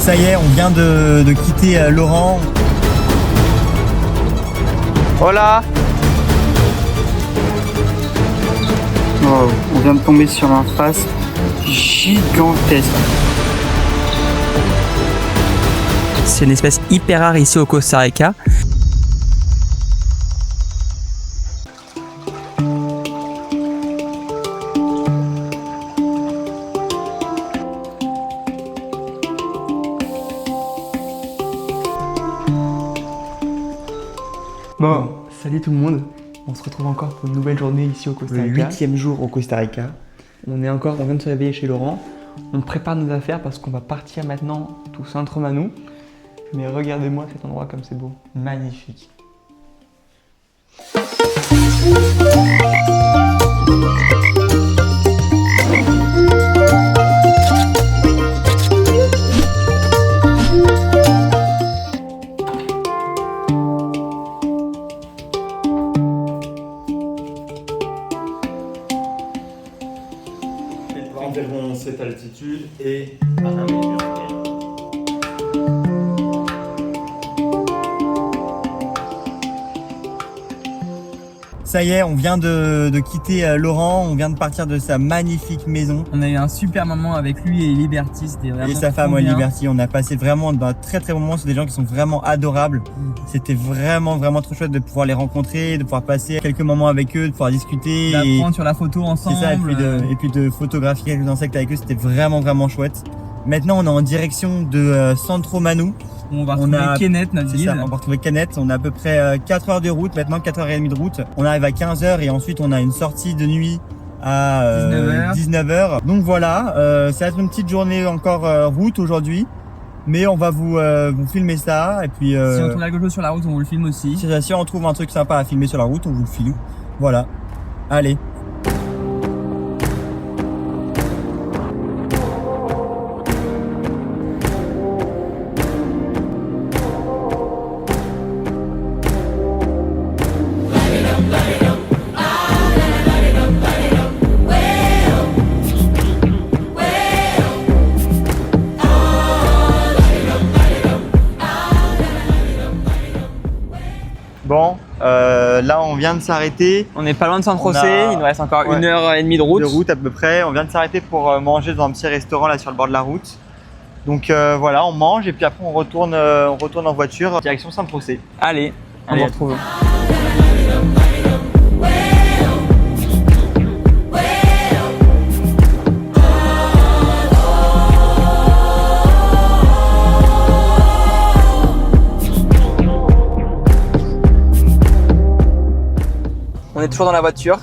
Ça y est, on vient de quitter Laurent. Hola. Wow, on vient de tomber sur un face gigantesque. C'est une espèce hyper rare ici au Costa Rica. Bon, salut tout le monde. On se retrouve encore pour une nouvelle journée ici au Costa Le Rica. 8e jour au Costa Rica. On vient de se réveiller chez Laurent. On prépare nos affaires parce qu'on va partir maintenant tous entre Manu. Mais regardez-moi cet endroit comme c'est beau. Magnifique. Environ cette altitude et à 1 million. Ça y est, on vient de quitter Laurent, on vient de partir de sa magnifique maison. On a eu un super moment avec lui et Liberty, c'était vraiment Et sa trop femme bien. Liberty, on a passé vraiment un très bon moment, c'est des gens qui sont vraiment adorables. C'était vraiment trop chouette de pouvoir les rencontrer, de pouvoir passer quelques moments avec eux, de pouvoir discuter. Et D'apprendre sur la photo ensemble. c'est ça, et puis de photographier quelques insectes avec eux, c'était vraiment chouette. Maintenant, on est en direction de Centro Manu. On va retrouver Kenneth, notre C'est guide. ça, on va retrouver Kenneth. On a à peu près 4 heures de route, maintenant 4h30 de route. On arrive à 15h et ensuite on a une sortie de nuit à 19h. Donc voilà, ça va être une petite journée encore route aujourd'hui. Mais on va vous filmer ça. Et puis, Si on trouve quelque chose sur la route, on vous le filme aussi. si on trouve un truc sympa à filmer sur la route, on vous le file. Voilà. Allez. Bon, là on vient de s'arrêter. On n'est pas loin de San José, On a- il nous reste encore Ouais. 1h30 de route. De route à peu près. On vient de s'arrêter pour manger dans un petit restaurant là sur le bord de la route. Donc voilà, on mange et puis après on retourne en voiture direction Saint-Procé. Allez, on Allez. vous retrouve. On est toujours dans la voiture,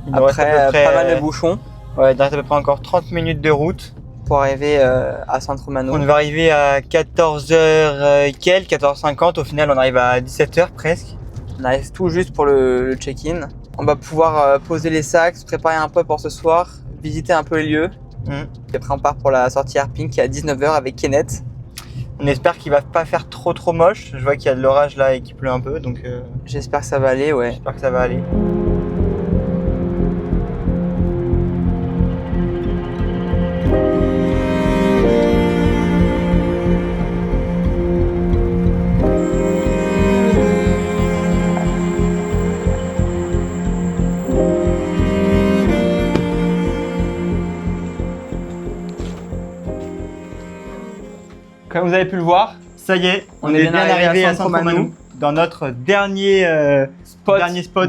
Il nous reste à peu après près, pas mal de bouchons Ouais, il nous reste à peu près encore 30 minutes de route. pour arriver à Centro Manu. On va arriver à 14h quelques, 14h50. Au final, on arrive à 17h presque. On arrive tout juste pour le check-in. On va pouvoir poser les sacs, se préparer un peu pour ce soir, visiter un peu les lieux. Et après on part pour la sortie Harping qui est à 19h avec Kenneth. On espère qu'il va pas faire trop moche. Je vois qu'il y a de l'orage là et qu'il pleut un peu, donc J'espère que ça va aller, ouais. j'espère que ça va aller. Comme vous avez pu le voir, Ça y est, On est bien arrivé à Centro Centro Manu, Manu. dans notre dernier spot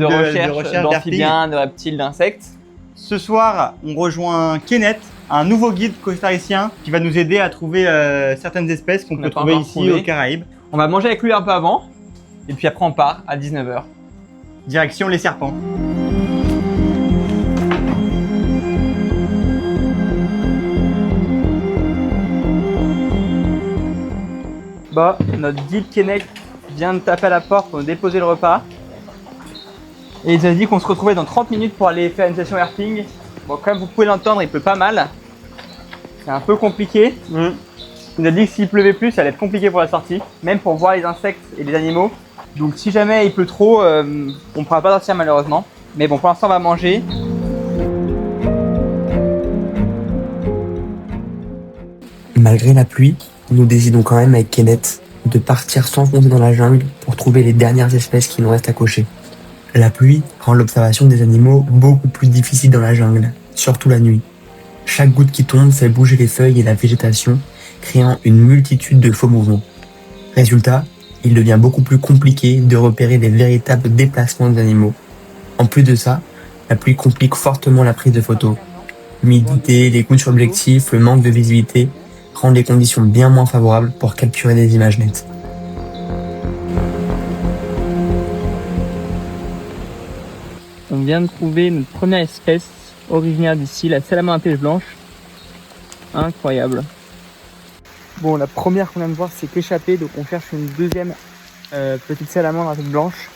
de recherche d'Harping. d'amphibiens, de reptiles, d'insectes. Ce soir, on rejoint Kenneth, un nouveau guide costaricien qui va nous aider à trouver certaines espèces qu'on On peut n'a pas trouver encore ici trouvé. aux Caraïbes. On va manger avec lui un peu avant, et puis après on part à 19h. Direction les serpents. Bon, notre guide Kenneth vient de taper à la porte pour nous déposer le repas. Et il nous a dit qu'on se retrouvait dans 30 minutes pour aller faire une session Harping. Bon, comme vous pouvez l'entendre, il pleut pas mal. C'est un peu compliqué. Il nous a dit que s'il pleuvait plus, ça allait être compliqué pour la sortie, même pour voir les insectes et les animaux. Donc si jamais il pleut trop, on ne pourra pas sortir malheureusement. Mais bon, pour l'instant, on va manger. Malgré la pluie, nous décidons quand même avec Kenneth de partir s'enfoncer dans la jungle pour trouver les dernières espèces qui nous restent à cocher. La pluie rend l'observation des animaux beaucoup plus difficile dans la jungle, surtout la nuit. Chaque goutte qui tombe fait bouger les feuilles et la végétation, créant une multitude de faux mouvements. Résultat, il devient beaucoup plus compliqué de repérer les véritables déplacements des animaux. En plus de ça, la pluie complique fortement la prise de photos. L'humidité, les coups sur l'objectif, le manque de visibilité rendent les conditions bien moins favorables pour capturer des images nettes. On vient de trouver notre première espèce originaire d'ici, la salamandre à pêche blanche. Incroyable. Bon, la première qu'on vient de voir c'est qu'échappée, donc on cherche une deuxième petite salamandre à tête blanche.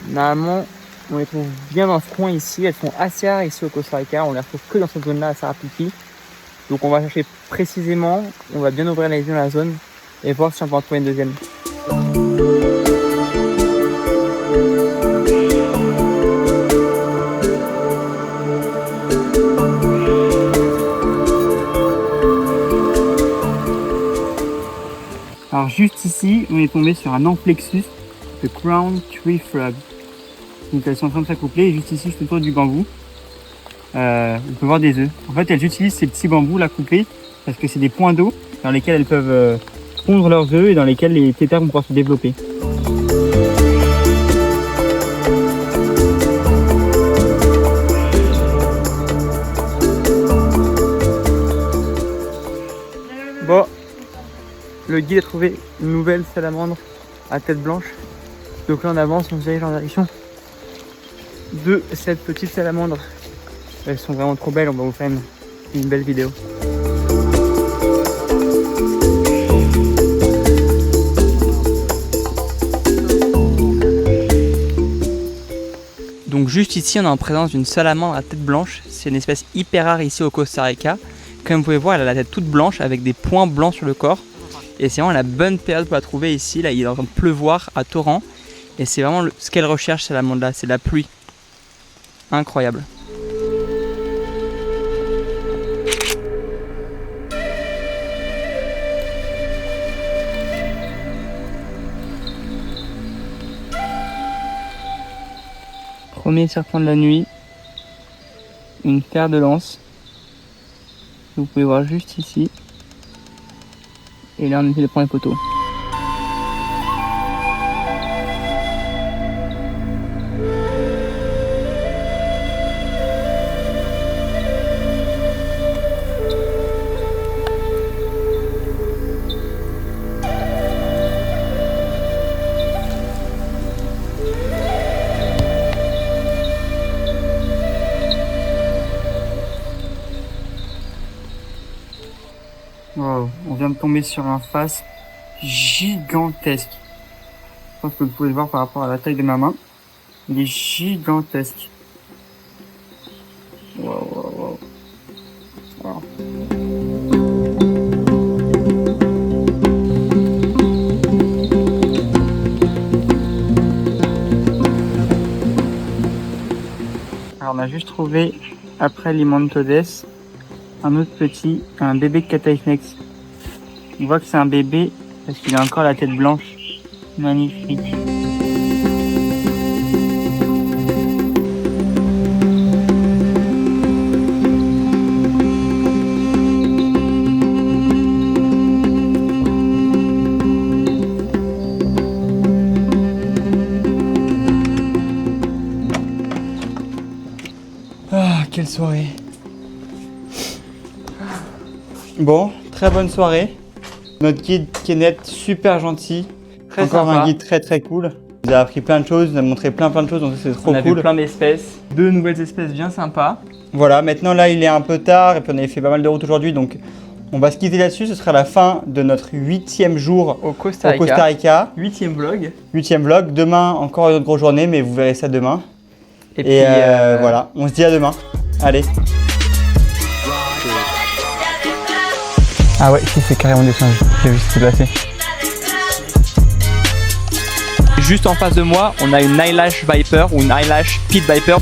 Normalement, on les trouve bien dans ce coin ici, elles sont assez rares ici au Costa Rica, on les retrouve que dans cette zone-là à Sarapiquí. Donc on va chercher précisément, on va bien ouvrir les yeux dans la zone et voir si on peut en trouver une deuxième. Alors juste ici, on est tombé sur un amplexus de Crown Tree Frog. Donc elles sont en train de s'accoupler et juste ici, tout autour du bambou, on peut voir des œufs. En fait, elles utilisent ces petits bambous là coupés parce que c'est des points d'eau dans lesquels elles peuvent pondre leurs œufs et dans lesquels les têtards vont pouvoir se développer. Bon, le guide a trouvé une nouvelle salamandre à tête blanche. Donc là on avance, on se dirige en direction de cette petite salamandre. Elles sont vraiment trop belles, on va vous faire une belle vidéo. Donc juste ici on est en présence d'une salamandre à tête blanche. C'est une espèce hyper rare ici au Costa Rica. Comme vous pouvez voir, elle a la tête toute blanche avec des points blancs sur le corps. Et c'est vraiment la bonne période pour la trouver ici. Là il est en train de pleuvoir à torrent. Et c'est vraiment ce qu'elle recherche, cette salamandre là, c'est la pluie. Incroyable. Premier serpent de la nuit, une paire de lance. Vous pouvez voir juste ici. Et là on essaie de prendre les photos. Wow, on vient de tomber sur un face gigantesque. Je pense que vous pouvez le voir par rapport à la taille de ma main. Il est gigantesque. Wow, wow, wow. Wow. Alors on a juste trouvé, après l'Imantodes, un autre petit, un bébé de Cataichnex. On voit que c'est un bébé parce qu'il a encore la tête blanche. Magnifique. Ah, quelle soirée! Bon, très bonne soirée. Notre guide Kenneth, super gentil. Très Encore sympa. Un guide très cool. Il nous a appris plein de choses, il nous a montré plein de choses, donc c'est trop cool. On a vu plein d'espèces, 2 nouvelles espèces bien sympas. Voilà, maintenant là il est un peu tard et puis on avait fait pas mal de routes aujourd'hui, donc on va se quitter là-dessus. Ce sera la fin de notre 8e jour au Costa Rica. 8e vlog. 8e vlog. Demain, encore une autre grosse journée, mais vous verrez ça demain. Et puis voilà, on se dit à demain. Allez. Ah ouais, ici c'est carrément des singes, j'ai vu ce qui s'est passé. Juste en face de moi, on a une eyelash viper ou une eyelash pit viper.